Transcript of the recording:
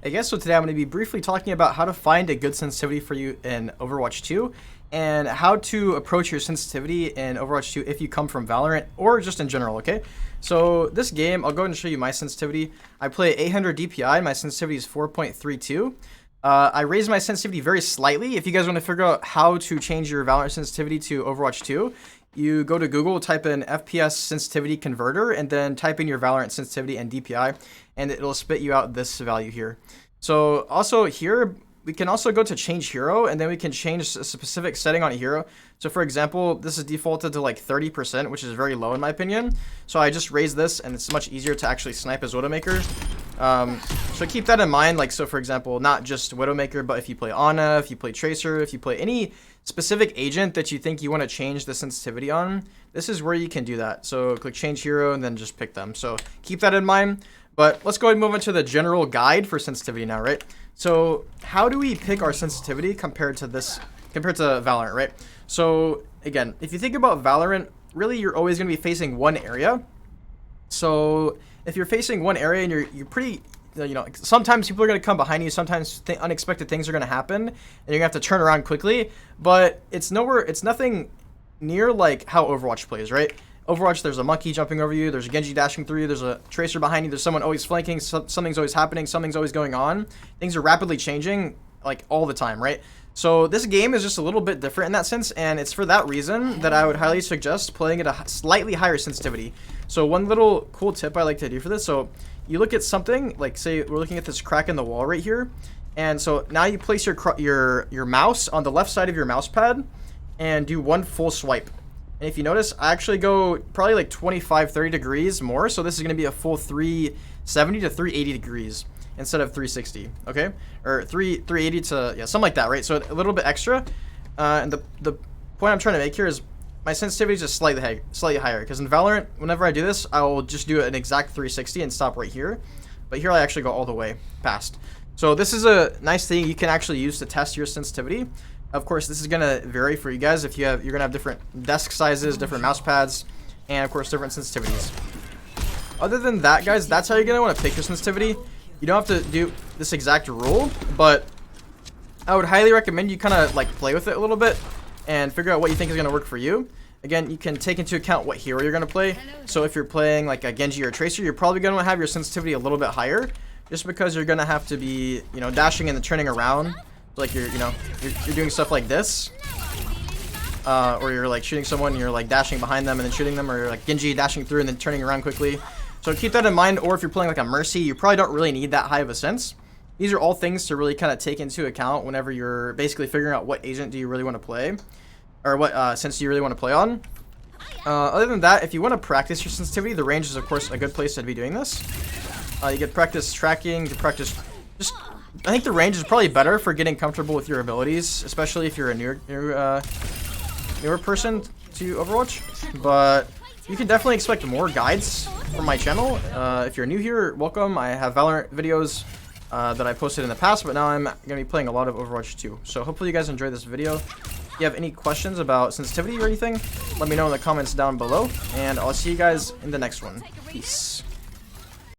I guess so today I'm going to be briefly talking about how to find a good sensitivity for you in Overwatch 2 and how to approach your sensitivity in Overwatch 2 if you come from Valorant or just in general, okay? So this game, I'll go ahead and show you my sensitivity. I play 800 DPI, my sensitivity is 4.32. I raised my sensitivity very slightly. If you guys want to figure out how to change your Valorant sensitivity to Overwatch 2, you go to Google, type in FPS sensitivity converter, and then type in your Valorant sensitivity and DPI, and it'll spit you out this value here. So also here, we can also go to change hero, and then we can change a specific setting on a hero. So for example, this is defaulted to like 30%, which is very low in my opinion. So I just raised this, and it's much easier to actually snipe as Widowmaker. So keep that in mind. Like, so for example, not just Widowmaker, but if you play Ana, if you play Tracer, if you play any specific agent that you think you want to change the sensitivity on, this is where you can do that. So click change hero and then just pick them. So keep that in mind. But let's go ahead and move into the general guide for sensitivity now, right? So how do we pick our sensitivity compared to Valorant, right? So again, if you think about Valorant, really you're always going to be facing one area. So if you're facing one area and you're pretty, you know, sometimes people are going to come behind you, sometimes unexpected things are going to happen, and you're going to have to turn around quickly, but it's nothing near like how Overwatch plays, right? Overwatch, there's a monkey jumping over you, there's a Genji dashing through you, there's a Tracer behind you, there's someone always flanking, something's always happening, something's always going on. Things are rapidly changing, like, all the time, right? So this game is just a little bit different in that sense, and it's for that reason that I would highly suggest playing at a slightly higher sensitivity. So one little cool tip I like to do for this, so you look at something, like say we're looking at this crack in the wall right here, and so now you place your mouse on the left side of your mouse pad and do one full swipe. And if you notice, I actually go probably like 25-30 degrees more, so this is going to be a full 370 to 380 degrees instead of 360, okay? Or 380 to, yeah, something like that, right? So a little bit extra. And the point I'm trying to make here is my sensitivity is just slightly higher, because in Valorant, whenever I do this, I will just do an exact 360 and stop right here. But here I actually go all the way past. So this is a nice thing you can actually use to test your sensitivity. Of course, this is going to vary for you guys. You're going to have different desk sizes, different mouse pads, and of course different sensitivities. Other than that, guys, that's how you're going to want to pick your sensitivity. You don't have to do this exact rule, but I would highly recommend you kind of like play with it a little bit and figure out what you think is going to work for you. Again, you can take into account what hero you're going to play. So if you're playing like a Genji or a Tracer, you're probably going to have your sensitivity a little bit higher, just because you're going to have to be, you know, dashing and then turning around. Like you're doing stuff like this, or you're like shooting someone and you're like dashing behind them and then shooting them, or you're like Genji dashing through and then turning around quickly. So keep that in mind. Or if you're playing like a Mercy, you probably don't really need that high of a sense. These are all things to really kind of take into account whenever you're basically figuring out what agent do you really want to play, or what sense do you really want to play on. Other than that, if you want to practice your sensitivity, the range is of course a good place to be doing this. You get practice tracking, you practice just. I think the range is probably better for getting comfortable with your abilities, especially if you're a newer person to Overwatch. But you can definitely expect more guides from my channel. If you're new here, welcome. I have Valorant videos that I posted in the past, but now I'm going to be playing a lot of Overwatch 2. So hopefully you guys enjoyed this video. If you have any questions about sensitivity or anything, let me know in the comments down below, and I'll see you guys in the next one. Peace.